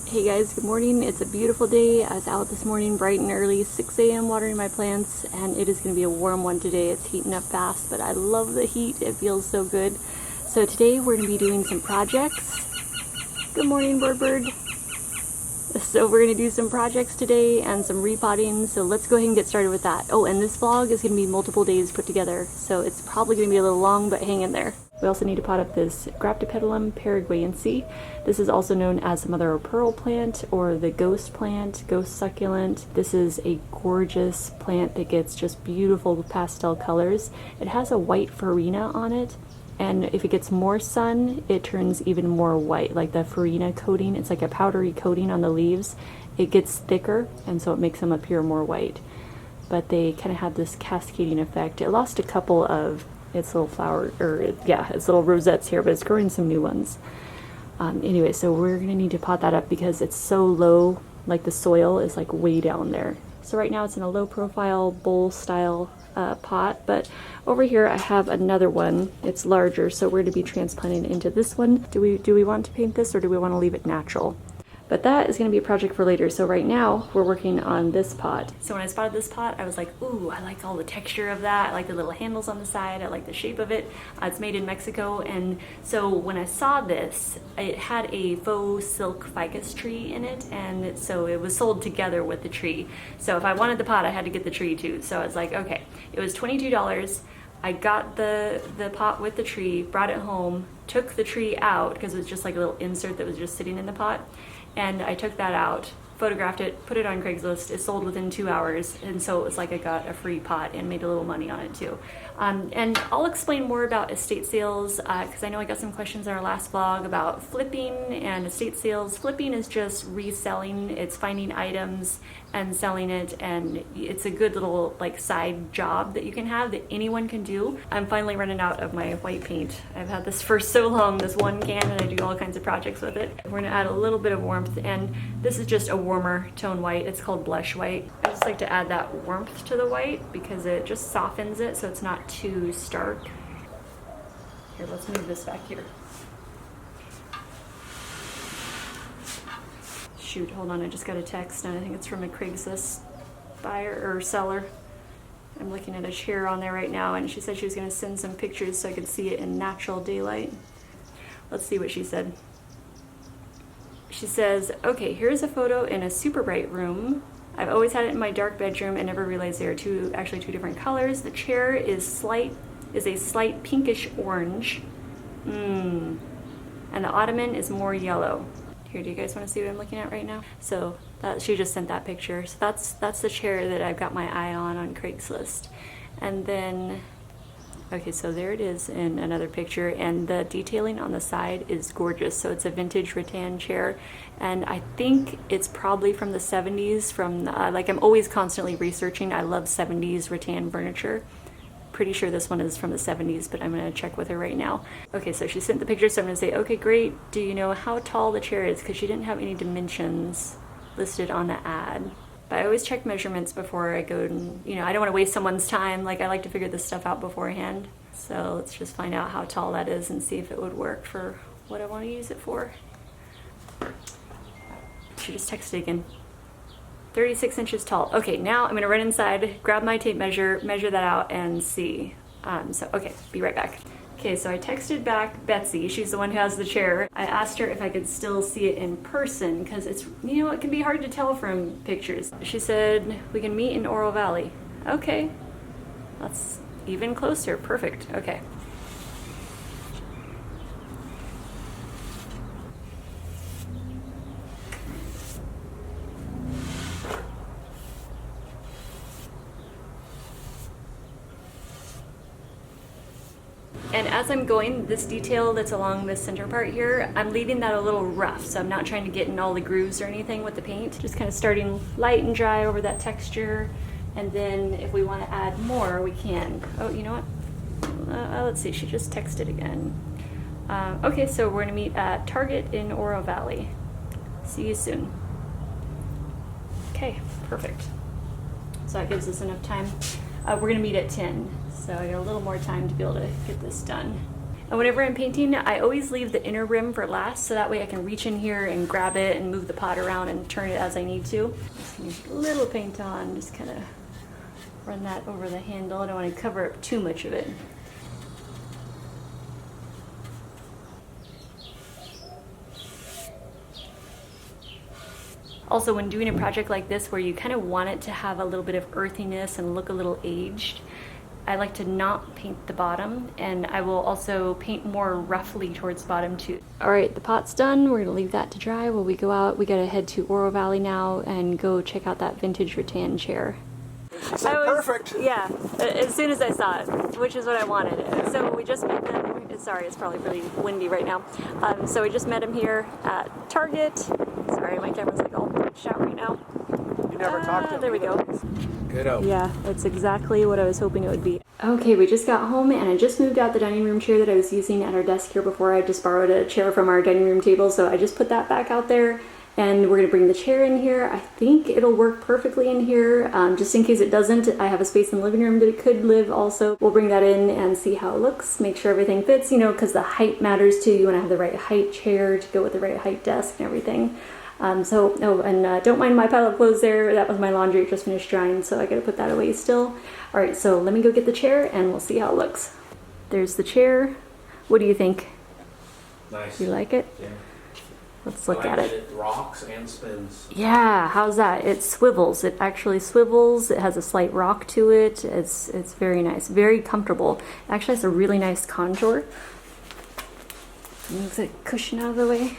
Hey guys, good morning. It's a beautiful day. I was out this morning bright and early, 6 a.m. watering my plants, and it is going to be a warm one today. It's heating up fast, but I love the heat. It feels so good. So today we're going to be doing some projects. Good morning, bird. So we're going to do some projects today and some repotting, so let's go ahead and get started with that. Oh, and this vlog is going to be multiple days put together, so it's probably going to be a little long, but hang in there. We also need to pot up this Graptopetalum Paraguayense. This is also known as the mother of pearl plant or the ghost plant, ghost succulent. This is a gorgeous plant that gets just beautiful pastel colors. It has a white farina on it, and if it gets more sun, it turns even more white, like the farina coating. It's like a powdery coating on the leaves. It gets thicker, and so it makes them appear more white. But they kind of have this cascading effect. It lost a couple of its little flower, its little rosettes here, but it's growing some new ones. Anyway, so we're gonna need to pot that up because it's so low, like the soil is like way down there. So right now it's in a low profile bowl style pot, but over here I have another one. It's larger, so we're gonna be transplanting into this one. Do we want to paint this, or do we want to leave it natural? But that is going to be a project for later. So right now we're working on this pot. So when I spotted this pot, I was like, ooh, I like all the texture of that. I like the little handles on the side. I like the shape of it. It's made in Mexico. And so when I saw this, it had a faux silk ficus tree in it. And so it was sold together with the tree. So if I wanted the pot, I had to get the tree too. So I was like, okay, it was $22. I got the pot with the tree, brought it home, took the tree out because it was just like a little insert that was just sitting in the pot. And I took that out, photographed it, put it on Craigslist. It sold within 2 hours, and so it was like I got a free pot and made a little money on it too. And I'll explain more about estate sales because I know I got some questions in our last vlog about flipping and estate sales. Flipping is just reselling. It's finding items and selling it, and it's a good little like side job that you can have that anyone can do. I'm finally running out of my white paint. I've had this for so long, this one can, and I do all kinds of projects with it. We're gonna add a little bit of warmth, and this is just a warmer tone white. It's called blush white. I just like to add that warmth to the white because it just softens it so it's not too stark. Here, let's move this back here. Shoot, hold on, I just got a text and I think it's from a Craigslist buyer or seller. I'm looking at a chair on there right now, and she said she was gonna send some pictures so I could see it in natural daylight. Let's see what she said. She says, okay, here's a photo in a super bright room. I've always had it in my dark bedroom and never realized there are actually two different colors. The chair is a slight pinkish orange. And the ottoman is more yellow. Here, do you guys want to see what I'm looking at right now? So she just sent that picture. So that's the chair that I've got my eye on Craigslist. And then, okay, so there it is in another picture, and the detailing on the side is gorgeous. So it's a vintage rattan chair, and I think it's probably from the 70s. Like I'm always constantly researching. I love 70s rattan furniture. Pretty sure this one is from the 70s, but I'm gonna check with her right now. Okay, so she sent the picture, so I'm gonna say, okay, great. Do you know how tall the chair is? Because she didn't have any dimensions listed on the ad. But I always check measurements before I go, and I don't want to waste someone's time. Like, I like to figure this stuff out beforehand. So let's just find out how tall that is and see if it would work for what I want to use it for. She just texted again. 36 inches tall. Okay, now I'm gonna run inside, grab my tape measure that out, and see. Okay, be right back. Okay, so I texted back Betsy. She's the one who has the chair. I asked her if I could still see it in person because it's, it can be hard to tell from pictures. She said we can meet in Oro Valley. Okay, that's even closer. Perfect. Okay. And as I'm going, this detail that's along this center part here, I'm leaving that a little rough, so I'm not trying to get in all the grooves or anything with the paint. Just kind of starting light and dry over that texture, and then if we want to add more, we can. Oh, you know what? Let's see, she just texted again. Okay, so we're gonna meet at Target in Oro Valley. See you soon. Okay, perfect. So that gives us enough time. We're gonna meet at 10. So I got a little more time to be able to get this done. And whenever I'm painting, I always leave the inner rim for last, so that way I can reach in here and grab it and move the pot around and turn it as I need to. Just gonna put a little paint on, just kind of run that over the handle. I don't want to cover up too much of it. Also, when doing a project like this where you kind of want it to have a little bit of earthiness and look a little aged, I like to not paint the bottom, and I will also paint more roughly towards the bottom too. All right, the pot's done. We're gonna leave that to dry while we go out. We gotta head to Oro Valley now and go check out that vintage rattan chair. Perfect. Yeah, as soon as I saw it, which is what I wanted. So we just met them. Sorry, it's probably really windy right now. So we just met him here at Target. Sorry, my camera's like all glitched out right now. You never talked to him. There we go. Good out. Yeah, that's exactly what I was hoping it would be. Okay, we just got home and I just moved out the dining room chair that I was using at our desk here before. I just borrowed a chair from our dining room table, so I just put that back out there. And we're gonna bring the chair in here. I think it'll work perfectly in here. Just in case it doesn't, I have a space in the living room that it could live also. We'll bring that in and see how it looks, make sure everything fits, you know, because the height matters too. You wanna have the right height chair to go with the right height desk and everything. Don't mind my pile of clothes there. That was my laundry, it just finished drying, so I gotta put that away still. All right, so let me go get the chair and we'll see how it looks. There's the chair. What do you think? Nice. You like it? Yeah. Let's look at it. It rocks and spins. Yeah, how's that? It swivels. It actually swivels. It has a slight rock to it. It's very nice, very comfortable. It actually has a really nice contour. Moves the cushion out of the way.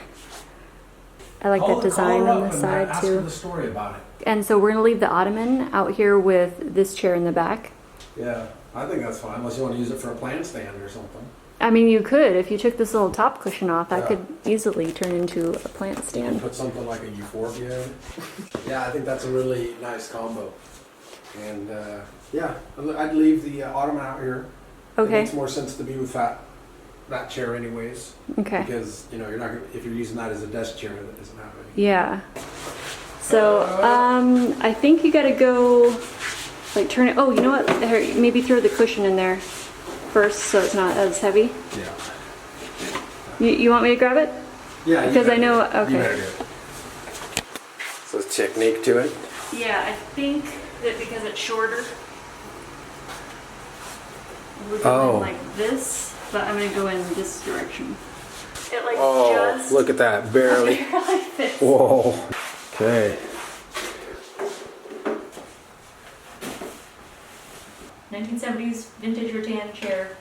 I like that design on the side ask too. her the story about it. And so we're gonna leave the ottoman out here with this chair in the back. Yeah, I think that's fine, unless you want to use it for a plant stand or something. I mean, you could, if you took this little top cushion off, that Yeah. could easily turn into a plant You can stand. put something like a Euphorbia in. Yeah, I think that's a really nice combo. And yeah, I'd leave the ottoman out here. It Okay, makes more sense to be with that chair anyways. okay. Because, you know, you're not gonna, if you're using that as a desk chair, that isn't happening. Yeah. So, I think you gotta go, like turn it, oh, you know what? Here, maybe throw the cushion in there first so it's not as heavy. Yeah. You want me to grab it? Yeah. Because I know, You okay. better do it. So there's technique to it. Yeah, I think that because it's shorter, we're Oh. going like this, but I'm gonna go in this direction. It like Oh, just look at that, barely. barely fits. Whoa. Okay. 1970s vintage rattan chair,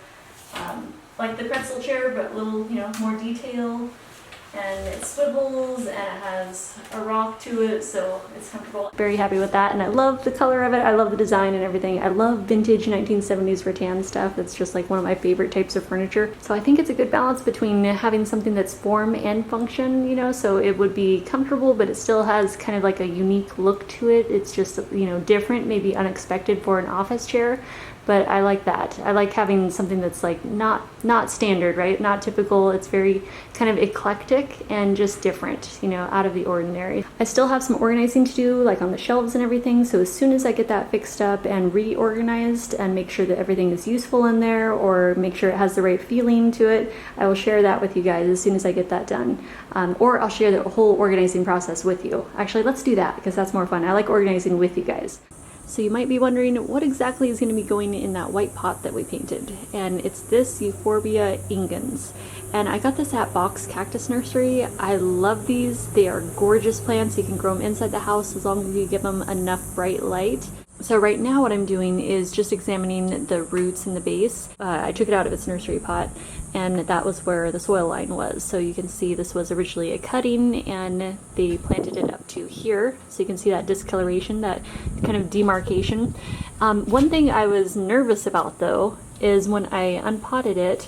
like the pretzel chair, but a little, you know, more detail. And it swivels and it has a rock to it, so it's comfortable. Very happy with that, and I love the color of it. I love the design and everything. I love vintage 1970s rattan stuff. It's just like one of my favorite types of furniture. So I think it's a good balance between having something that's form and function, you know, so it would be comfortable, but it still has kind of like a unique look to it. It's just, you know, different, maybe unexpected for an office chair. But I like that. I like having something that's like not standard, right? Not typical. It's very kind of eclectic and just different, you know, out of the ordinary. I still have some organizing to do, like on the shelves and everything. So as soon as I get that fixed up and reorganized and make sure that everything is useful in there, or make sure it has the right feeling to it, I will share that with you guys as soon as I get that done. Or I'll share the whole organizing process with you. Actually, let's do that because that's more fun. I like organizing with you guys. So you might be wondering what exactly is going to be going in that white pot that we painted, and it's this Euphorbia Ingens. And I got this at Box Cactus Nursery. I love these. They are gorgeous plants. You can grow them inside the house as long as you give them enough bright light. So right now what I'm doing is just examining the roots and the base. I took it out of its nursery pot, and that was where the soil line was. So you can see this was originally a cutting, and they planted it up to here. So you can see that discoloration, that kind of demarcation. One thing I was nervous about though is when I unpotted it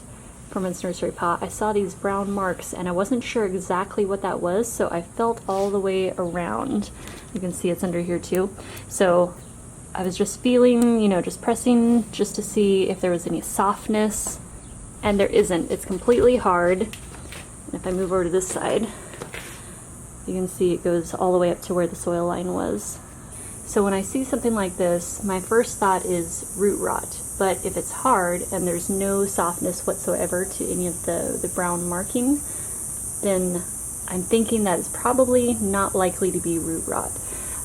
from its nursery pot, I saw these brown marks and I wasn't sure exactly what that was, so I felt all the way around. You can see it's under here too. So I was just feeling, you know, just pressing just to see if there was any softness, and there isn't. It's completely hard. And if I move over to this side, you can see it goes all the way up to where the soil line was. So when I see something like this, my first thought is root rot, but if it's hard and there's no softness whatsoever to any of the brown marking, then I'm thinking that it's probably not likely to be root rot.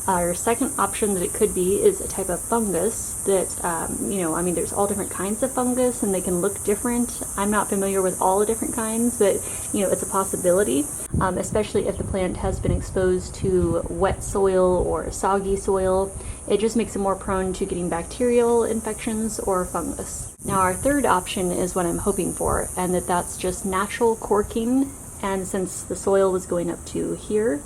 Our second option that it could be is a type of fungus that, you know, I mean, there's all different kinds of fungus and they can look different. I'm not familiar with all the different kinds, but, you know, it's a possibility, especially if the plant has been exposed to wet soil or soggy soil. It just makes it more prone to getting bacterial infections or fungus. Now, our third option is what I'm hoping for, and that's just natural corking. And since the soil was going up to here,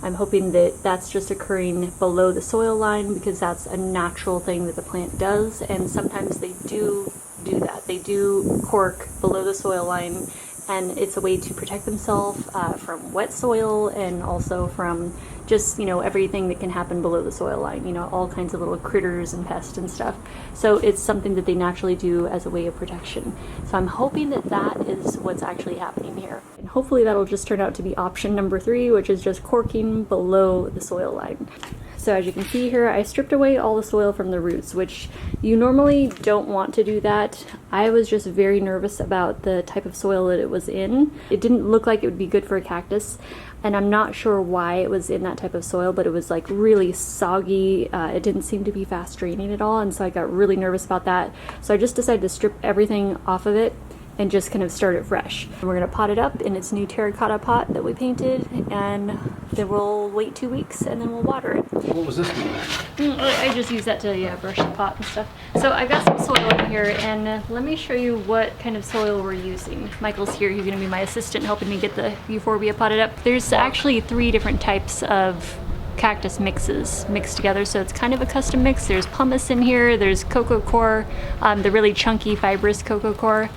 I'm hoping that that's just occurring below the soil line, because that's a natural thing that the plant does, and sometimes they do that. They do cork below the soil line, and it's a way to protect themselves from wet soil and also from just, you know, everything that can happen below the soil line, you know, all kinds of little critters and pests and stuff. So it's something that they naturally do as a way of protection. So I'm hoping that that is what's actually happening here. And hopefully that'll just turn out to be option number 3, which is just corking below the soil line. So as you can see here, I stripped away all the soil from the roots, which you normally don't want to do that. I was just very nervous about the type of soil that it was in. It didn't look like it would be good for a cactus, and I'm not sure why it was in that type of soil, but it was like really soggy. It didn't seem to be fast draining at all, and so I got really nervous about that. So I just decided to strip everything off of it and just kind of start it fresh. And we're gonna pot it up in its new terracotta pot that we painted, and then we'll wait 2 weeks and then we'll water it. What was this one? I just use that to, yeah, brush the pot and stuff. So I've got some soil in here, and let me show you what kind of soil we're using. Michael's here, he's gonna be my assistant helping me get the Euphorbia potted up. There's actually 3 different types of cactus mixes mixed together, so it's kind of a custom mix. There's pumice in here, there's cocoa core, the really chunky fibrous cocoa core.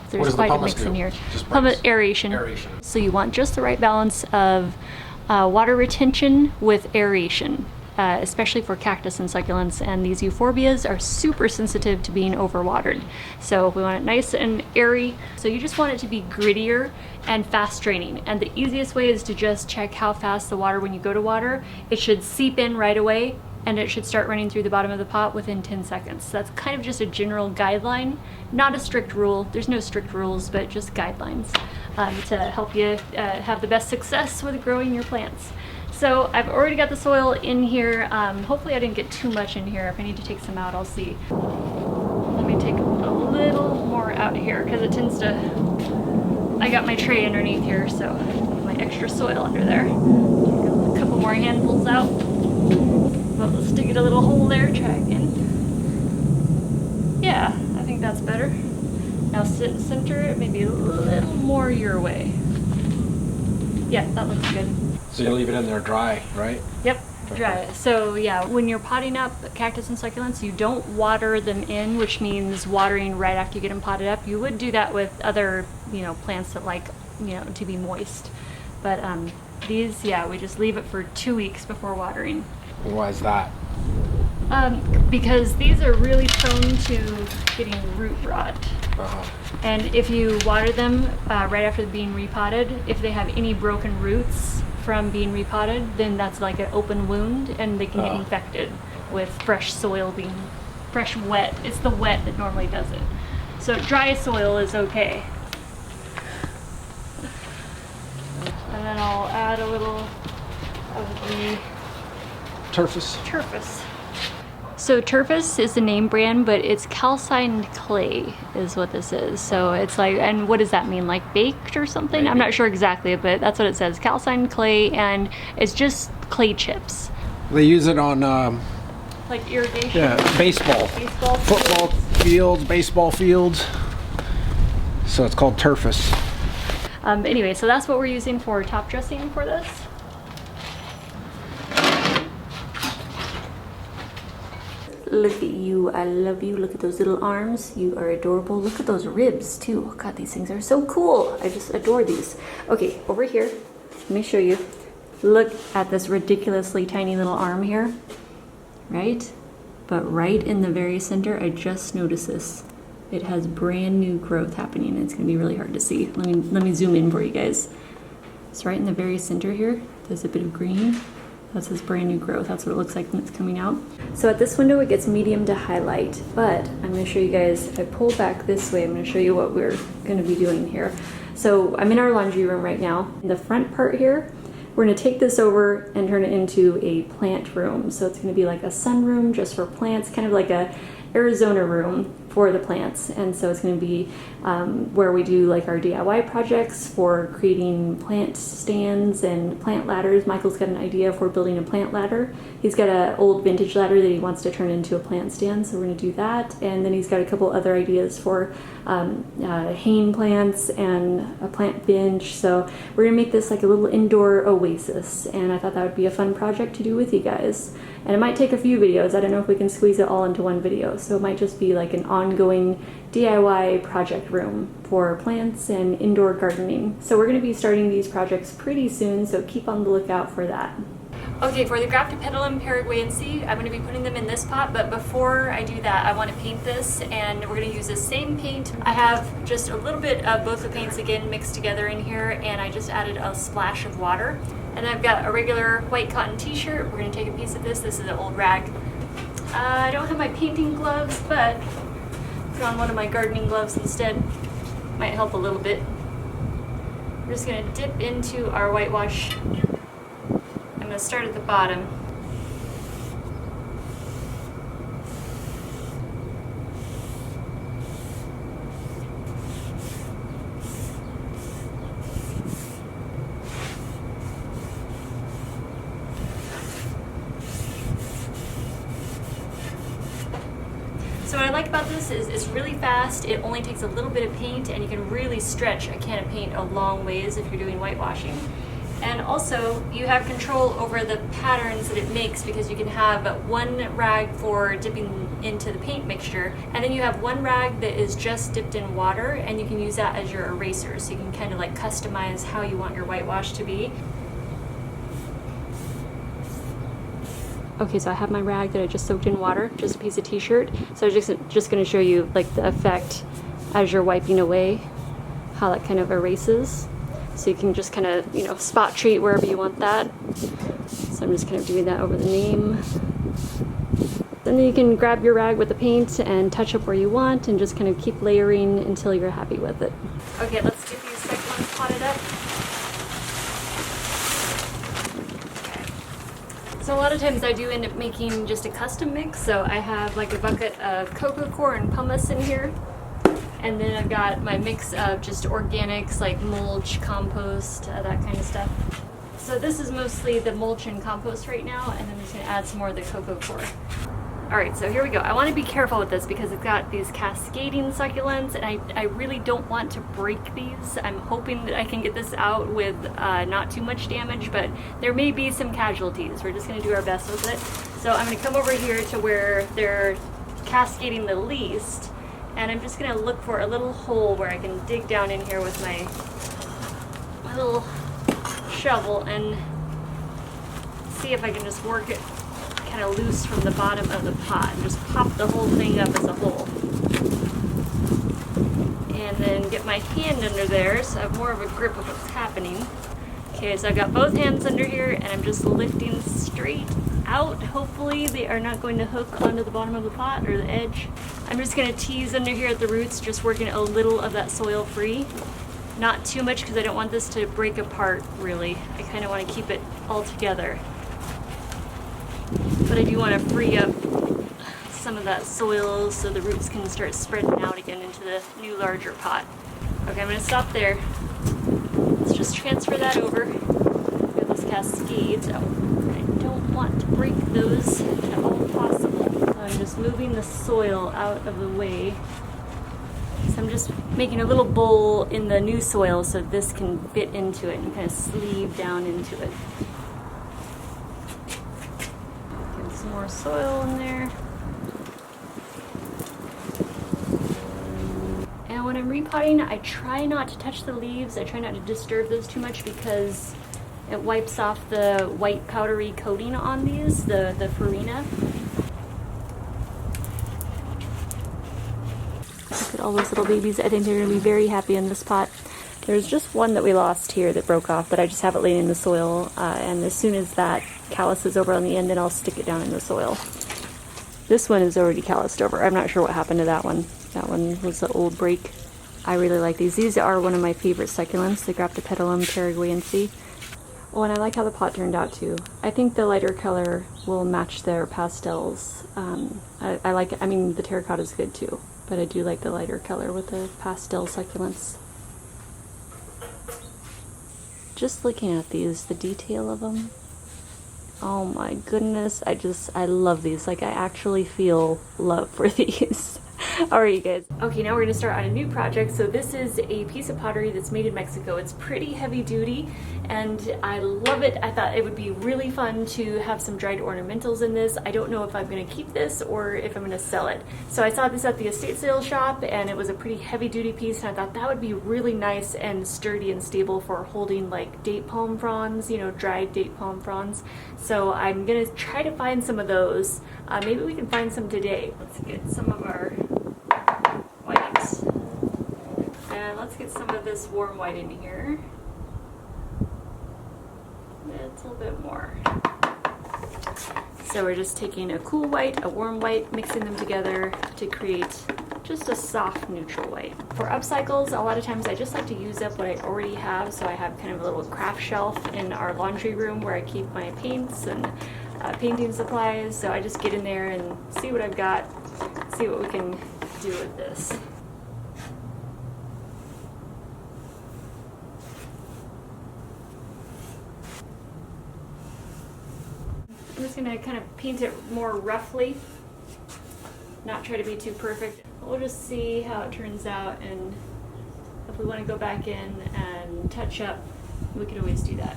There's quite a mix in here. Pumice aeration. So you want just the right balance of water retention with aeration, especially for cactus and succulents. And these euphorbias are super sensitive to being overwatered. So we want it nice and airy. So you just want it to be grittier and fast draining. And the easiest way is to just check how fast the water, when you go to water, it should seep in right away, and it should start running through the bottom of the pot within 10 seconds. So that's kind of just a general guideline, not a strict rule. There's no strict rules, but just guidelines to help you have the best success with growing your plants. So I've already got the soil in here. Hopefully I didn't get too much in here. If I need to take some out, I'll see. Let me take a little more out here, because it tends to, I got my tray underneath here, so my extra soil under there. A couple more handfuls out. Well, let's dig it a little hole there, try again. Yeah, I think that's better. Now sit and center it, maybe a little more your way. Yeah, that looks good. So you leave it in there dry, right? Yep, dry. So yeah, when you're potting up cactus and succulents, you don't water them in, which means watering right after you get them potted up. You would do that with other, you know, plants that like, you know, to be moist. But these, yeah, we just leave it for 2 weeks before watering. Why is that? Because these are really prone to getting root rot. And if you water them right after being repotted, if they have any broken roots from being repotted, then that's like an open wound, and they can get infected with fresh soil being fresh wet. It's the wet that normally does it. So dry soil is okay. And then I'll add a little of the Turfus. So Turfus is the name brand, but it's calcined clay is what this is. So it's like, and what does that mean? Like baked or something? Maybe. I'm not sure exactly, but that's what it says. Calcined clay, and it's just clay chips. They use it on like irrigation? Yeah, baseball. Football fields, baseball fields. So it's called Turfus. Anyway, so that's what we're using for top dressing for this. Look at you, I love you. Look at those little arms, you are adorable. Look at those ribs too. Oh God, these things are so cool. I just adore these. Okay, over here, let me show you. Look at this ridiculously tiny little arm here, right? But right in the very center, I just noticed this. It has brand new growth happening. It's gonna be really hard to see. Let me zoom in for you guys. So right in the very center here, there's a bit of green. That's his brand new growth. That's what it looks like when it's coming out. So at this window, it gets medium to highlight, but I'm gonna show you guys, if I pull back this way, I'm gonna show you what we're gonna be doing here. So I'm in our laundry room right now. In the front part here, we're gonna take this over and turn it into a plant room. So it's gonna be like a sunroom just for plants, kind of like a Arizona room for the plants. And so it's going to be where we do like our DIY projects for creating plant stands and plant ladders. Michael's got an idea for building a plant ladder. He's got an old vintage ladder that he wants to turn into a plant stand, so we're going to do that. And then he's got a couple other ideas for hang plants and a plant bench. So we're going to make this like a little indoor oasis, and I thought that would be a fun project to do with you guys. And it might take a few videos. I don't know if we can squeeze it all into one video, so it might just be like an ongoing DIY project room for plants and indoor gardening. So we're going to be starting these projects pretty soon, so keep on the lookout for that. Okay, for the Graptopetalum Paraguayense, I'm going to be putting them in this pot, but before I do that, I want to paint this, and we're going to use the same paint. I have just a little bit of both the paints again mixed together in here, and I just added a splash of water. And I've got a regular white cotton t-shirt. We're going to take a piece of this. This is an old rag. I don't have my painting gloves, but put on one of my gardening gloves instead. Might help a little bit. We're just going to dip into our whitewash. I'm going to start at the bottom. So what I like about this is it's really fast, it only takes a little bit of paint, and you can really stretch a can of paint a long ways if you're doing whitewashing. And also, you have control over the patterns that it makes, because you can have one rag for dipping into the paint mixture, and then you have one rag that is just dipped in water, and you can use that as your eraser, so you can kind of like customize how you want your whitewash to be. Okay, so I have my rag that I just soaked in water, just a piece of t-shirt. So I'm just going to show you like the effect as you're wiping away, how that kind of erases. So you can just kind of, you know, spot treat wherever you want that. So I'm just kind of doing that over the name. Then you can grab your rag with the paint and touch up where you want, and just kind of keep layering until you're happy with it. Okay, let's get these succulents potted up. So a lot of times I do end up making just a custom mix. So I have like a bucket of cocoa coir and pumice in here. And then I've got my mix of just organics like mulch, compost, that kind of stuff. So this is mostly the mulch and compost right now, and then I'm just gonna add some more of the cocoa coir. All right, so here we go. I want to be careful with this because it's got these cascading succulents, and I really don't want to break these. I'm hoping that I can get this out with not too much damage, but there may be some casualties. We're just going to do our best with it. So I'm going to come over here to where they're cascading the least, and I'm just going to look for a little hole where I can dig down in here with my little shovel and see if I can just work it kind of loose from the bottom of the pot and just pop the whole thing up as a whole. And then get my hand under there so I have more of a grip of what's happening. Okay, so I've got both hands under here and I'm just lifting straight out. Hopefully they are not going to hook onto the bottom of the pot or the edge. I'm just going to tease under here at the roots, just working a little of that soil free. Not too much because I don't want this to break apart really. I kind of want to keep it all together. But I do want to free up some of that soil so the roots can start spreading out again into the new larger pot. Okay, I'm going to stop there. Let's just transfer that over. Get those cascades out. I don't want to break those at all possible. So I'm just moving the soil out of the way. So I'm just making a little bowl in the new soil so this can fit into it and kind of sleeve down into it. Some more soil in there. And when I'm repotting, I try not to touch the leaves. I try not to disturb those too much because it wipes off the white powdery coating on these, the farina. Look at all those little babies. I think they're going to be very happy in this pot. There's just one that we lost here that broke off, but I just have it laying in the soil, and as soon as that calluses over on the end, then I'll stick it down in the soil. This one is already calloused over. I'm not sure what happened to that one. That one was an old break. I really like these. These are one of my favorite succulents, the Graptopetalum Paraguayense. Oh, and I like how the pot turned out too. I think the lighter color will match their pastels. I like it. I mean, the terracotta is good too, but I do like the lighter color with the pastel succulents. Just looking at these, the detail of them. Oh my goodness, I love these. Like, I actually feel love for these. Alright, you guys. Okay, now we're going to start on a new project. So this is a piece of pottery that's made in Mexico. It's pretty heavy duty, and I love it. I thought it would be really fun to have some dried ornamentals in this. I don't know if I'm going to keep this or if I'm going to sell it. So I saw this at the estate sales shop, and it was a pretty heavy duty piece, and I thought that would be really nice and sturdy and stable for holding like date palm fronds, you know, dried date palm fronds. So I'm going to try to find some of those. Maybe we can find some today. Let's get some of our white. And let's get some of this warm white in here. It's a little bit more. So we're just taking a cool white, a warm white, mixing them together to create just a soft neutral white. For upcycles, a lot of times I just like to use up what I already have, so I have kind of a little craft shelf in our laundry room where I keep my paints and painting supplies, so I just get in there and see what I've got, see what we can do with this. I'm just going to kind of paint it more roughly, not try to be too perfect. We'll just see how it turns out, and if we want to go back in and touch up, we can always do that.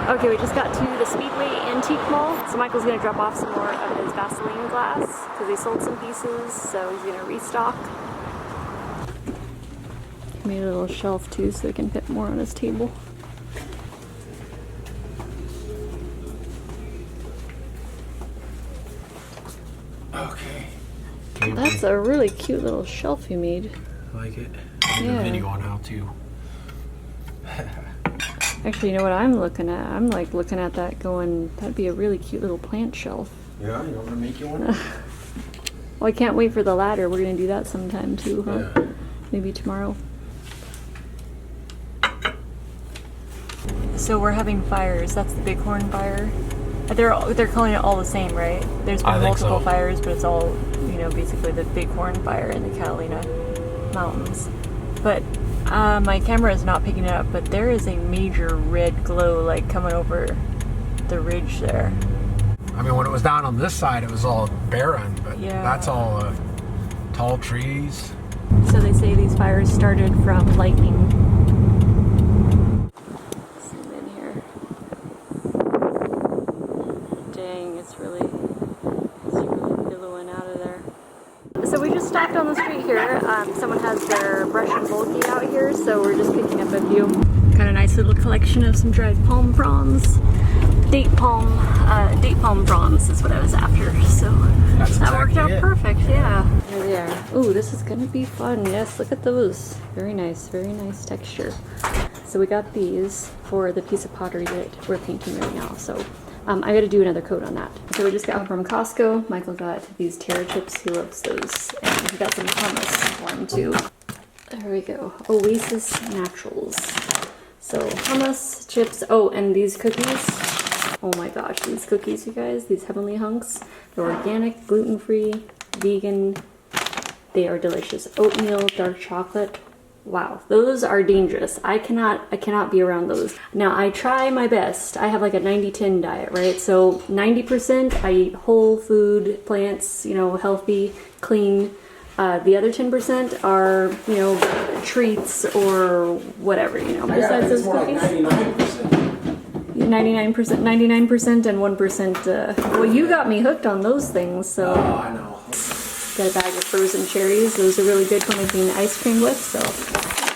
Okay, we just got to the Speedway Antique Mall, so Michael's going to drop off some more of his Vaseline glass, because he sold some pieces, so he's going to restock. He made a little shelf too, so he can fit more on his table. Okay. That's a really cute little shelf you made. I like it. I did a video on how to. Actually, you know what I'm looking at? I'm like looking at that going, that'd be a really cute little plant shelf. Yeah, you want me to make you one? Well, I can't wait for the ladder. We're going to do that sometime too, huh? Yeah. Maybe tomorrow. So we're having fires. That's the bighorn fire. They're calling it all the same, right? There's been multiple fires, but it's all, you know, basically the bighorn fire in the Catalina Mountains. But my camera is not picking it up, but there is a major red glow like coming over the ridge there. I mean, when it was down on this side, it was all barren, but Yeah. that's all tall trees. So they say these fires started from lightning. Zoom in here. Dang, it's really billowing out of there. So we just stopped on the street here. Someone has their brush and bulky out here, so we're just picking up a few. Got a nice little collection of some dried palm fronds. Date palm fronds is what I was after. So that worked out perfect, yeah. Here they are. Ooh, this is gonna be fun. Yes, look at those. Very nice texture. So we got these for the piece of pottery that we're painting right now. So I gotta do another coat on that. So we just got from Costco. Michael got these taro chips. He loves those. And he got some hummus for him too. There we go. Oasis Naturals. So hummus, chips. Oh, and these cookies. Oh my gosh, these cookies, you guys. These Heavenly Hunks. They're organic, gluten-free, vegan. They are delicious. Oatmeal, dark chocolate. Wow, those are dangerous. I cannot be around those. Now, I try my best. I have like a 90-10 diet, right? So 90% I eat whole food, plants, you know, healthy, clean. The other 10% are, you know, treats or whatever, you know. Besides those cookies. 99% and 1%. Well, you got me hooked on those things, so. Oh, I know. Got a bag of frozen cherries. Those are really good for making ice cream with, so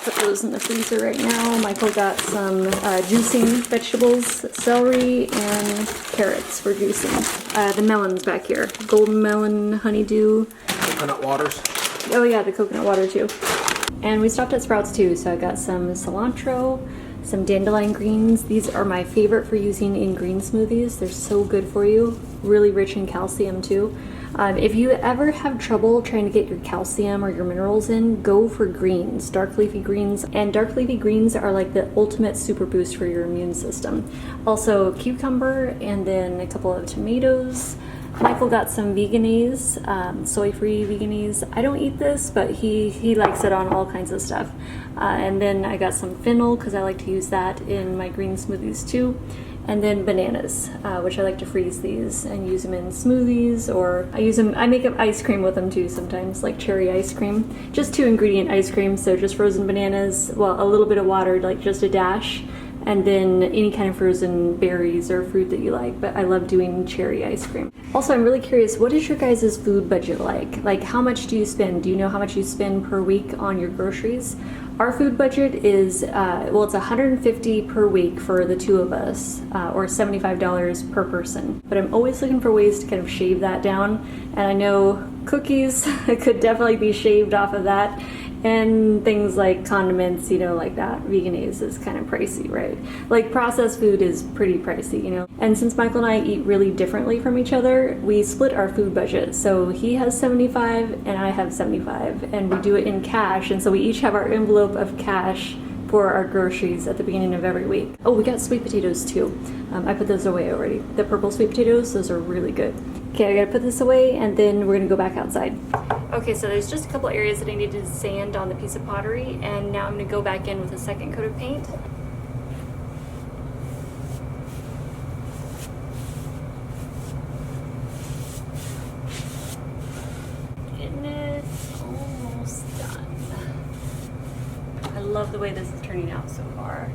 put those in the freezer right now. Michael got some juicing vegetables, celery and carrots for juicing. The melons back here, golden melon, honeydew. Coconut waters. Oh yeah, the coconut water too. And we stopped at Sprouts too, so I got some cilantro, some dandelion greens. These are my favorite for using in green smoothies. They're so good for you. Really rich in calcium too. If you ever have trouble trying to get your calcium or your minerals in, go for greens, dark leafy greens. And dark leafy greens are like the ultimate super boost for your immune system. Also cucumber, and then a couple of tomatoes. Michael got some Veganese, soy-free Veganese. I don't eat this, but he likes it on all kinds of stuff. And then I got some fennel, because I like to use that in my green smoothies too. And then bananas, which I like to freeze these and use them in smoothies, or I make up ice cream with them too sometimes, like cherry ice cream. Just 2-ingredient ice cream, so just frozen bananas, well, a little bit of water, like just a dash, and then any kind of frozen berries or fruit that you like, but I love doing cherry ice cream. Also, I'm really curious, what is your guys' food budget like? Like, how much do you spend? Do you know how much you spend per week on your groceries? Our food budget is, well, it's $150 per week for the two of us, or $75 per person. But I'm always looking for ways to kind of shave that down. And I know cookies could definitely be shaved off of that. And things like condiments, you know, like that. Veganese is kind of pricey, right? Like processed food is pretty pricey, you know. And since Michael and I eat really differently from each other, we split our food budget. So he has 75 and I have 75, and we do it in cash. And so we each have our envelope of cash for our groceries at the beginning of every week. Oh, we got sweet potatoes too. I put those away already. The purple sweet potatoes, those are really good. Okay, I gotta put this away and then we're gonna go back outside. Okay, so there's just a couple areas that I needed to sand on the piece of pottery, and now I'm gonna go back in with a second coat of paint. Getting it almost done. I love the way this is turning out so far.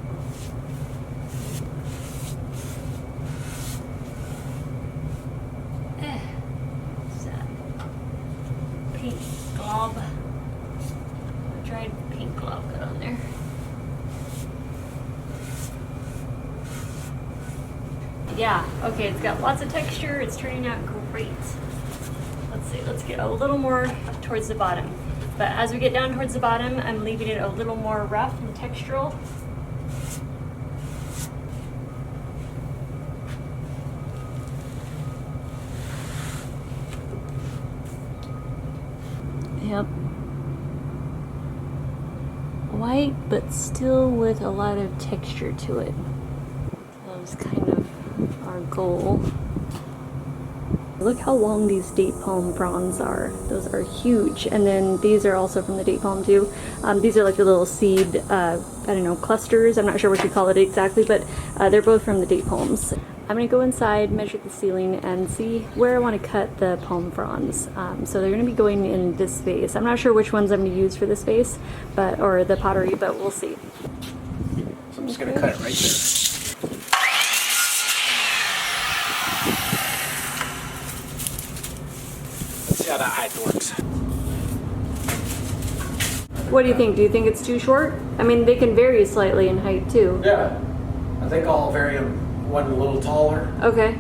Paint glob. I tried paint glob, got on there. Yeah, okay, it's got lots of texture. It's turning out great. Let's see, let's get a little more towards the bottom. But as we get down towards the bottom, I'm leaving it a little more rough and textural. Yep. White, but still with a lot of texture to it. That was kind of our goal. Look how long these date palm fronds are. Those are huge. And then these are also from the date palm too. These are like the little seed, I don't know, clusters. I'm not sure what you call it exactly, but they're both from the date palms. I'm gonna go inside, measure the ceiling, and see where I want to cut the palm fronds. So they're gonna be going in this vase. I'm not sure which ones I'm gonna use for this vase, or the pottery, but we'll see. So I'm just gonna cut it right there. Let's see how that height works. What do you think? Do you think it's too short? I mean, they can vary slightly in height too. Yeah, I think I'll vary them one a little taller. Okay.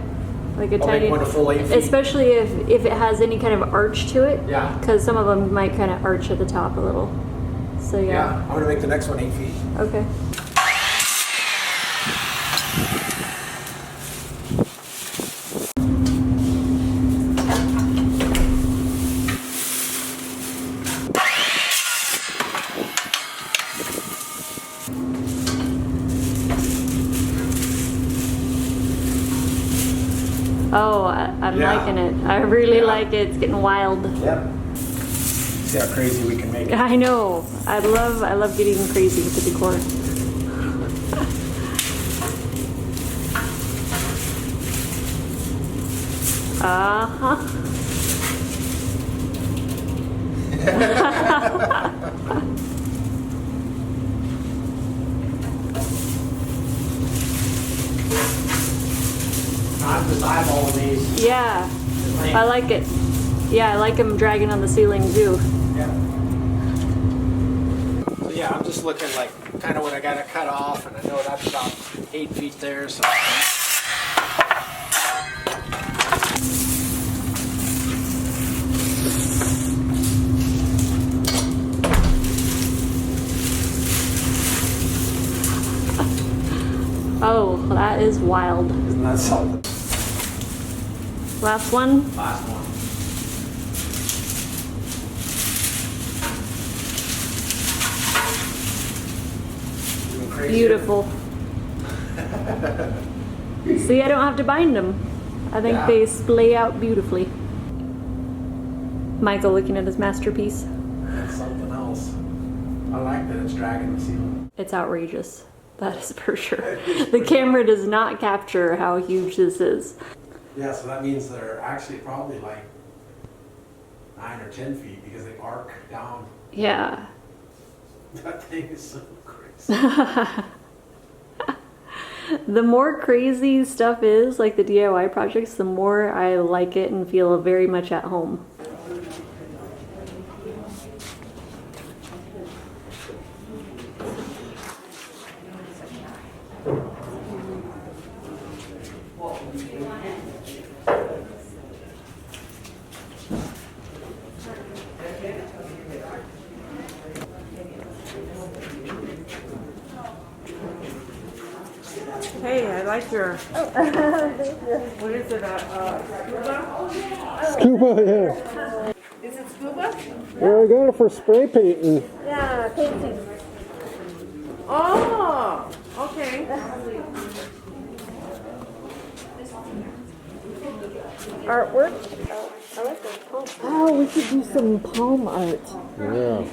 Like a I'll tiny, make one a full 8 feet. especially if it has any kind of arch to it. Yeah. Because some of them might kind of arch at the top a little. So Yeah, yeah. I'm gonna make the next one 8 feet. Okay. Oh, I'm Yeah. liking it. I really Yeah. like it. It's getting wild. Yep. See how crazy we can make it. I know. I love getting crazy with the decor. Uh-huh. I'm just eyeballing these. Yeah. I like it. Yeah, I like them dragging on the ceiling too. Yeah. So Yeah, I'm just looking like kind of what I got to cut off, and I know that's about 8 feet there. So. Oh, that is wild. Isn't that something? Last one. Last one. Beautiful. See, I don't have to bind them. I think they splay out beautifully. Michael looking at his masterpiece. That's something else. I like that it's dragging the ceiling. It's outrageous. That is for sure. The camera does not capture how huge this is. Yeah, so that means they're actually probably like 9 or 10 feet because they arc down. Yeah. That thing is so crazy. The more crazy stuff is, like the DIY projects, the more I like it and feel very much at home. Hey, I like your. What is it? Scuba, yeah. Is it scuba? Well, I got it for spray painting. Yeah, painting. Oh, okay. Artwork? I like those palms. Oh, we could do some palm art. Yeah.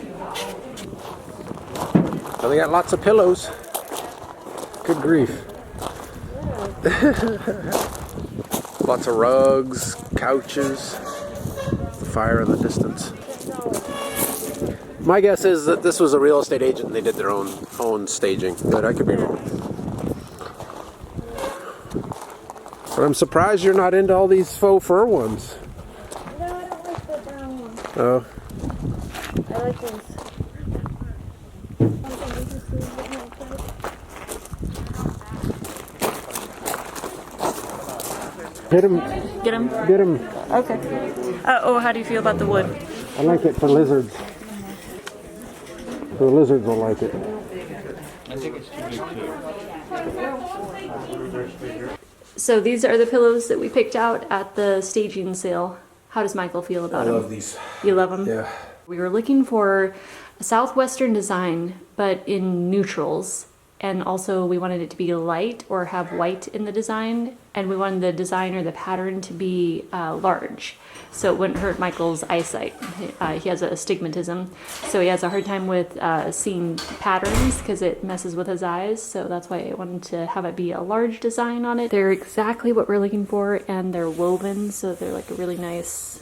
So they got lots of pillows. Good grief. Lots of rugs, couches, the fire in the distance. My guess is that this was a real estate agent and they did their own staging, but I could be wrong. But I'm surprised you're not into all these faux fur ones. No, I don't like the brown one. Oh. I like those. Hit him. Get him? Get him. Okay. Oh, how do you feel about the wood? I like it for lizards. The lizards will like it. I think it's too big too. So these are the pillows that we picked out at the staging sale. How does Michael feel about them? I love these. You love them? Yeah. We were looking for a southwestern design, but in neutrals. And also we wanted it to be light or have white in the design. And we wanted the design or the pattern to be large. So it wouldn't hurt Michael's eyesight. He has astigmatism. So he has a hard time with seeing patterns because it messes with his eyes. So that's why I wanted to have it be a large design on it. They're exactly what we're looking for, and they're woven. So they're like a really nice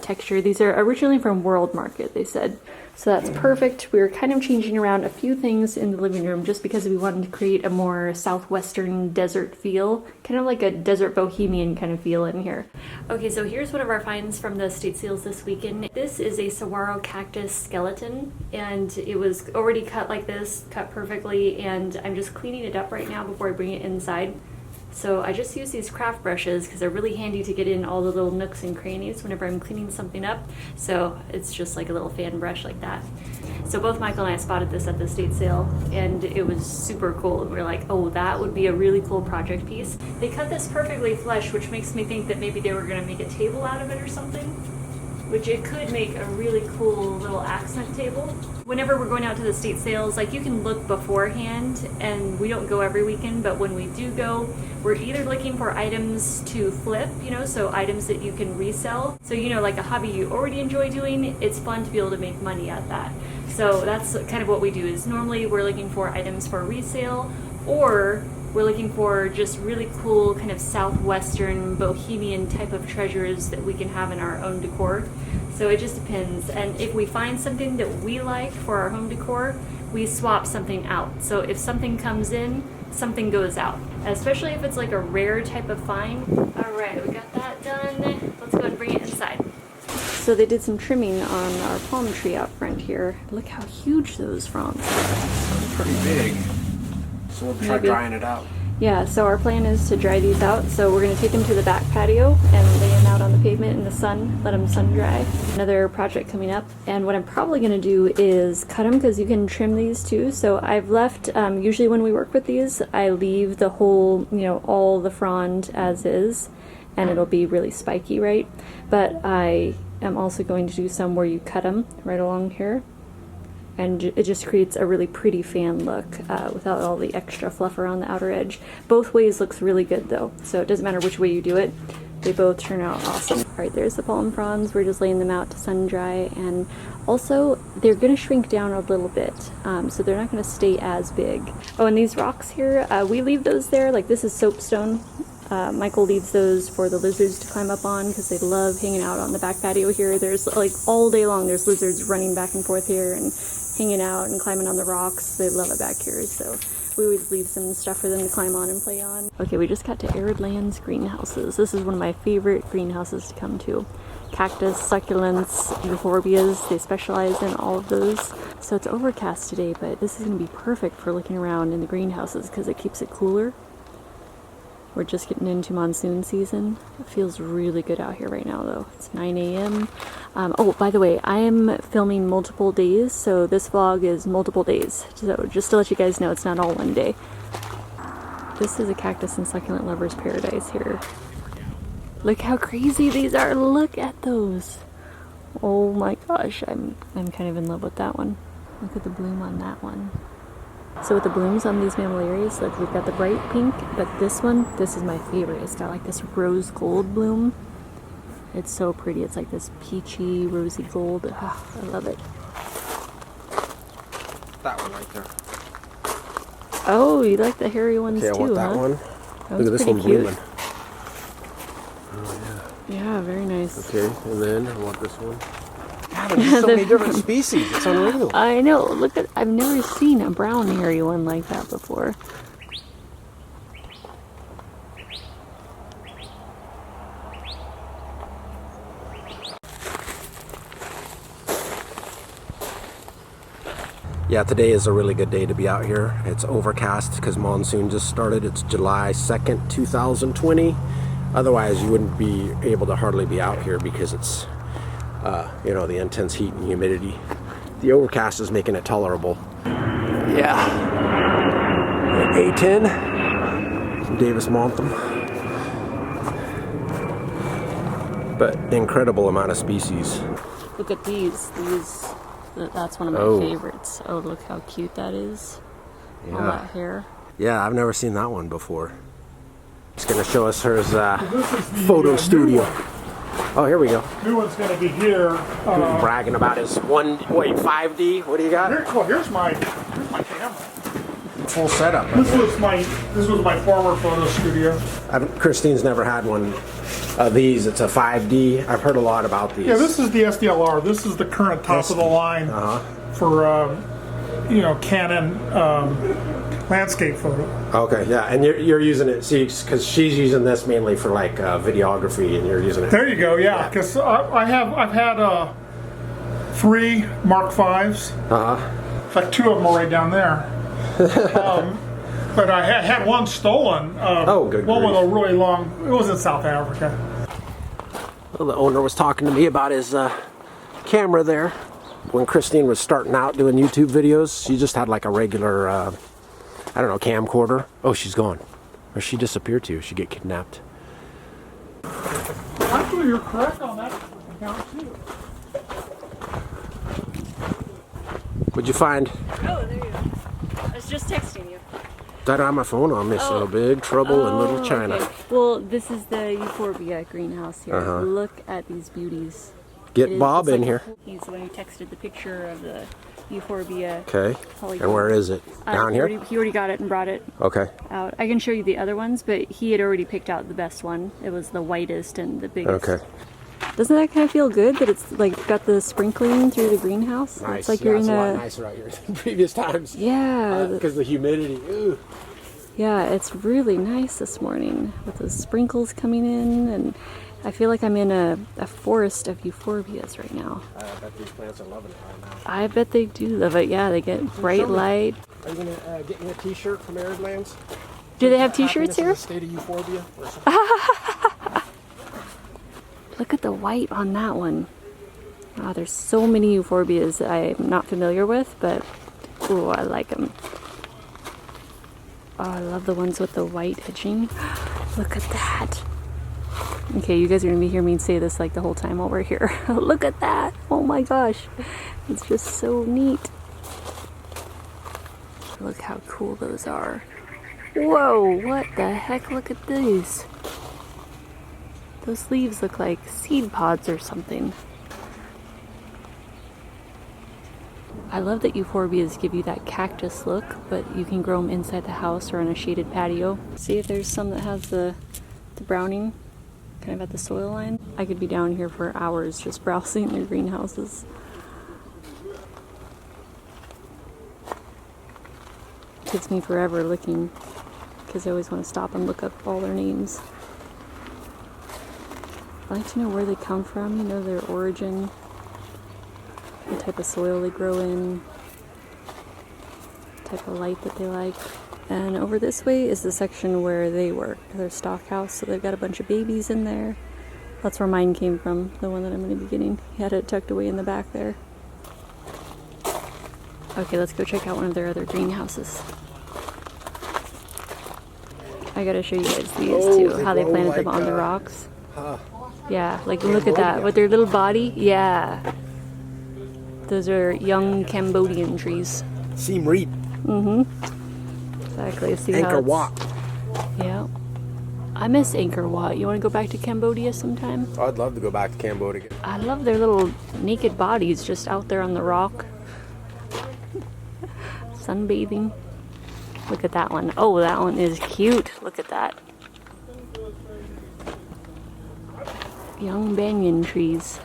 texture. These are originally from World Market, they said. So that's perfect. We were kind of changing around a few things in the living room just because we wanted to create a more southwestern desert feel, kind of like a desert bohemian kind of feel in here. Okay, so here's one of our finds from the estate sales this weekend. This is a Saguaro cactus skeleton, and it was already cut like this, cut perfectly, and I'm just cleaning it up right now before I bring it inside. So I just use these craft brushes because they're really handy to get in all the little nooks and crannies whenever I'm cleaning something up. So it's just like a little fan brush like that. So both Michael and I spotted this at the estate sale, and it was super cool. And we were like, oh, that would be a really cool project piece. They cut this perfectly flush, which makes me think that maybe they were going to make a table out of it or something, which it could make a really cool little accent table. Whenever we're going out to the estate sales, like, you can look beforehand, and we don't go every weekend, but when we do go, we're either looking for items to flip, you know, so items that you can resell. So, you know, like a hobby you already enjoy doing, it's fun to be able to make money at that. So that's kind of what we do, is normally we're looking for items for resale, or we're looking for just really cool kind of southwestern bohemian type of treasures that we can have in our own decor. So it just depends. And if we find something that we like for our home decor, we swap something out. So if something comes in, something goes out, especially if it's like a rare type of find. All right, we got that done. Let's go and bring it inside. So they did some trimming on our palm tree out front here. Look how huge those fronds are. Pretty big. So we'll try drying it out. Yeah, so our plan is to dry these out. So we're going to take them to the back patio and lay them out on the pavement in the sun, let them sun dry. Another project coming up. And what I'm probably going to do is cut them because you can trim these too. So I've left, usually when we work with these, I leave the whole, you know, all the frond as is, and it'll be really spiky, right? But I am also going to do some where you cut them right along here. And it just creates a really pretty fan look without all the extra fluff around the outer edge. Both ways looks really good though, so it doesn't matter which way you do it. They both turn out awesome. All right, there's the palm fronds. We're just laying them out to sun dry, and also they're gonna shrink down a little bit, so they're not gonna stay as big. Oh, and these rocks here, we leave those there. Like this is soapstone. Michael leaves those for the lizards to climb up on because they love hanging out on the back patio here. There's like all day long there's lizards running back and forth here and hanging out and climbing on the rocks. They love it back here, so we always leave some stuff for them to climb on and play on. Okay, we just got to Arid Lands Greenhouses. This is one of my favorite greenhouses to come to. Cactus, succulents, euphorbias, they specialize in all of those. So it's overcast today, but this is going to be perfect for looking around in the greenhouses because it keeps it cooler. We're just getting into monsoon season. It feels really good out here right now though. It's 9 a.m. Oh, by the way, I am filming multiple days, so this vlog is multiple days. So just to let you guys know, it's not all one day. This is a cactus and succulent lover's paradise here. Look how crazy these are. Look at those. Oh my gosh, I'm kind of in love with that one. Look at the bloom on that one. So with the blooms on these mammillarias, like we've got the bright pink, but this one, this is my favorite. It's got like this rose gold bloom. It's so pretty. It's like this peachy, rosy gold. Oh, I love it. That one right there. Oh, you like the hairy ones Okay, too, I want that huh? one. That Look at this one cute. blooming. Oh Yeah, very nice. yeah. Okay, and then I want this one. God, there's so many different species. It's unreal. I know. Look at, I've never seen a brown hairy one like that before. Yeah, today is a really good day to be out here. It's overcast because monsoon just started. It's July 2nd, 2020. Otherwise, you wouldn't be able to hardly be out here because it's, you know, the intense heat and humidity. The overcast is making it tolerable. Yeah. A10, Davis Monthum. But incredible amount of species. Look at these. That's one of my favorites. Oh, look how cute that is. Yeah. All that hair. Yeah, I've never seen that one before. It's gonna show us her photo studio. Oh, here we go. New one's going to be here. Bragging about his 5D. What do you got? Here's my camera. Full setup. This was my former photo studio. Christine's never had one of these. It's a 5D. I've heard a lot about these. Yeah, this is the SDLR. This is the current top of the line for you know, Canon landscape photo. Okay, yeah, and you're using it, see, because she's using this mainly for like videography, and you're using it. There you go. Yeah, because I've had 3 Mark V's. In fact, 2 of them are right down there. But I had one stolen. Good one with grief. a really long. It was in South Africa. Well, the owner was talking to me about his camera there. When Christine was starting out doing YouTube videos, she just had like a regular, I don't know, camcorder. Oh, she's gone. Or she disappeared too. She get kidnapped. Actually, you're correct on that account too. What'd you find? Oh, there you go. I was just texting you. I don't have my phone on me, so big trouble in Little China. Okay. Well, this is the Euphorbia greenhouse here. Look at these beauties. Get Bob in here. He's the one who texted the picture of the Euphorbia. Okay. Polygona. And where is it? Down here? He already got it and brought it Okay. out. I can show you the other ones, but he had already picked out the best one. It was the whitest and the biggest. Okay. Doesn't that kind of feel good that it's like got the sprinkling through the greenhouse? Nice. It's like Yeah, you're it's in a lot nicer out here than previous times. Yeah. Because the humidity. Ooh. Yeah, it's really nice this morning with the sprinkles coming in, and I feel like I'm in a forest of euphorbias right now. I bet these plants are loving it right now. I bet they do love it. Yeah, they get bright light. Are you gonna get me a T-shirt from Arid Lands? Do they have T-shirts here? State of Euphorbia or something? Look at the white on that one. Oh, there's so many euphorbias I'm not familiar with, but ooh, I like them. Oh, I love the ones with the white edging. Look at that. Okay, you guys are gonna hear me say this like the whole time while we're here. Look at that. Oh my gosh. It's just so neat. Look how cool those are. Whoa, what the heck? Look at these. Those leaves look like seed pods or something. I love that euphorbias give you that cactus look, but you can grow them inside the house or on a shaded patio. See if there's some that has the browning kind of at the soil line. I could be down here for hours just browsing their greenhouses. It takes me forever looking because I always want to stop and look up all their names. I like to know where they come from, you know, their origin, what type of soil they grow in, type of light that they like. And over this way is the section where they work, their stock house, so they've got a bunch of babies in there. That's where mine came from, the one that I'm going to be getting. He had it tucked away in the back there. Okay, let's go check out one of their other greenhouses. I gotta show you guys these too, how they planted them on the rocks. Yeah, like look at that, with their little body, yeah. Those are young Cambodian trees. Seam reap. Exactly. See Angkor how Wat. Yeah. I miss Angkor Wat. You want to go back to Cambodia sometime? I'd love to go back to Cambodia. I love their little naked bodies just out there on the rock. Sunbathing. Look at that one. Oh, that one is cute. Look at that. Young banyan trees.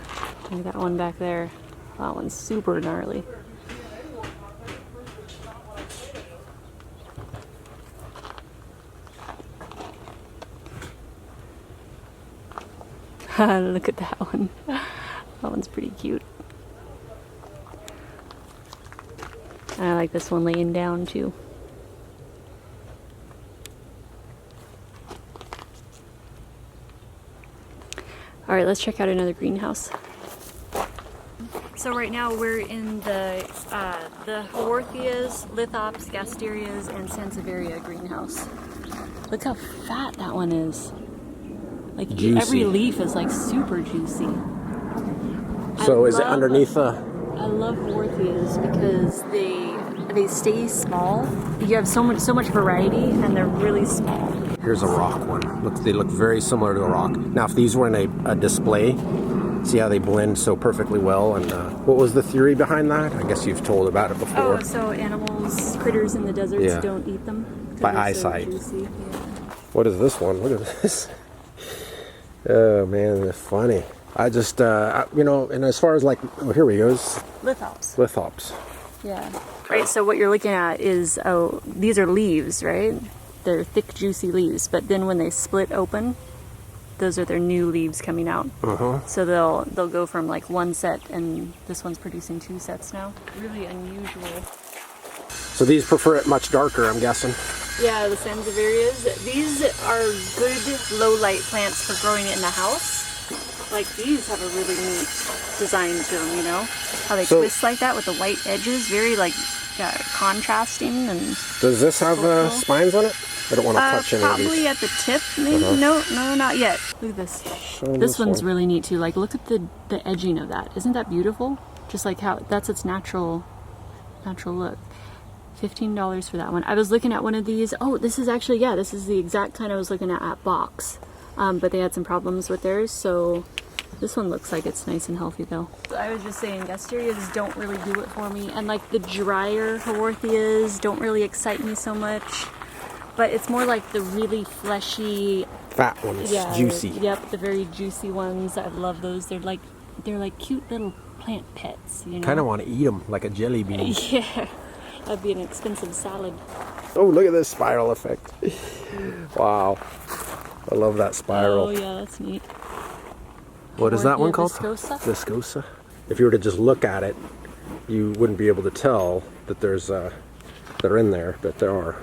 Look at that one back there. That one's super gnarly. Look at that one. That one's pretty cute. I like this one laying down too. All right, let's check out another greenhouse. So right now we're in the Haworthias, Lithops, Gasterias, and Sansevieria greenhouse. Look how fat that one is. Like Juicy. Every leaf is like super juicy. So is it underneath the... I love Haworthias because they stay small. You have so much variety, and they're really small. Here's a rock one. Look, they look very similar to a rock. Now, if these were in a display, see how they blend so perfectly well. And what was the theory behind that? I guess you've told about it before. Oh, so animals, critters in the deserts don't eat them? By eyesight. So juicy. Yeah. What is this one? Look at this. Oh, man, that's funny. I just, you know, and as far as like, oh, here we go. Lithops. Lithops. Yeah. Right, so what you're looking at is, oh, these are leaves, right? They're thick, juicy leaves, but then when they split open, those are their new leaves coming out. So they'll go from like one set, and this one's producing 2 sets now. Really unusual. So these prefer it much darker, I'm guessing. Yeah, the Sansevierias. These are good low light plants for growing it in the house. Like these have a really neat design to them, you know? How they twist like that with the white edges, very like contrasting. And does this have spines on it? I don't want to touch any of these. Probably at the tip, maybe. No, not yet. Look at this. This one's really neat too. Like, look at the edging of that. Isn't that beautiful? Just like how that's its natural look. $15 for that one. I was looking at one of these. Oh, this is actually, yeah, this is the exact kind I was looking at Box. But they had some problems with theirs, so this one looks like it's nice and healthy though. I was just saying, Gasterias don't really do it for me, and like the drier Haworthias don't really excite me so much. But it's more like the really fleshy, fat ones, juicy. Yep, the very juicy ones. I love those. They're like cute little plant pets. You know. Kind of want to eat them like a jelly bean. Yeah, that'd be an expensive salad. Oh, look at this spiral effect! Wow, I love that spiral. Oh yeah, that's neat. What is that one called? Viscosa. Viscosa. If you were to just look at it, you wouldn't be able to tell that there's they're in there, but there are.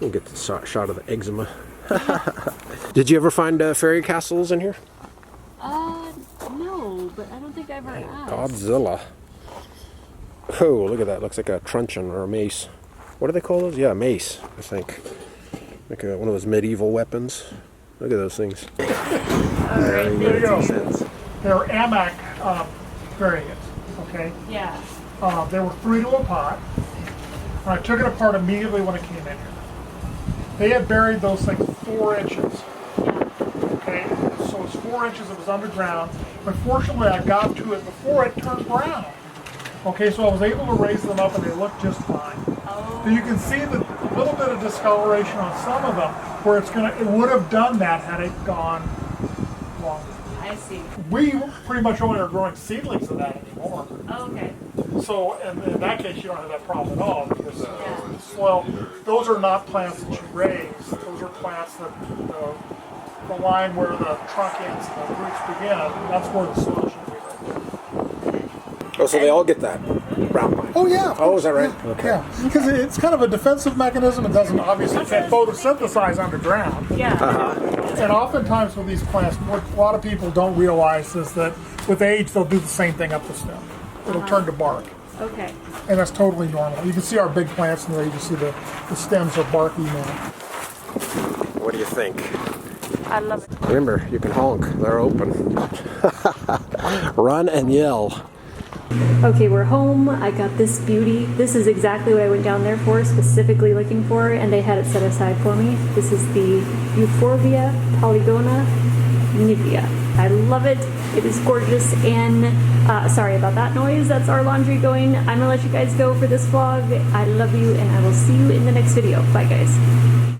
We'll get the shot of the eczema. Did you ever find fairy castles in here? No, but I don't think I ever asked. Godzilla. Oh, look at that. Looks like a truncheon or a mace. What do they call those? Yeah, a mace, I think. Like one of those medieval weapons. Look at those things. There you go. They're AMAC variants, okay? Yeah. They were 3 to a pot. I took it apart immediately when it came in here. They had buried those things 4 inches. Okay, so it's 4 inches, it was underground. Unfortunately, I got to it before it turned brown. Okay, so I was able to raise them up and they look just fine. So you can see the little bit of discoloration on some of them where it would have done that had it gone longer. I see. We pretty much only are growing seedlings of that anymore. Oh, okay. So in that case, you don't have that problem at all because the soil, those are not plants that you raise. Those are plants that the line where the trunk ends and the roots begin, that's where the soil should be. Oh, so they all get that brown pine? Oh yeah. Oh, is that right? Yeah. Okay. Yeah, because it's kind of a defensive mechanism. It doesn't obviously can't photosynthesize underground. Yeah. And oftentimes with these plants, what a lot of people don't realize is that with age they'll do the same thing up the stem. It'll turn to bark. Okay. And that's totally normal. You can see our big plants in there. You can see the stems are barky now. What do you think? I love it. Remember, you can honk. They're open. Run and yell. Okay, we're home. I got this beauty. This is exactly what I went down there for, specifically looking for, and they had it set aside for me. This is the Euphorbia Polygona Nivea. I love it. It is gorgeous, and sorry about that noise. That's our laundry going. I'm gonna let you guys go for this vlog. I love you, and I will see you in the next video. Bye, guys.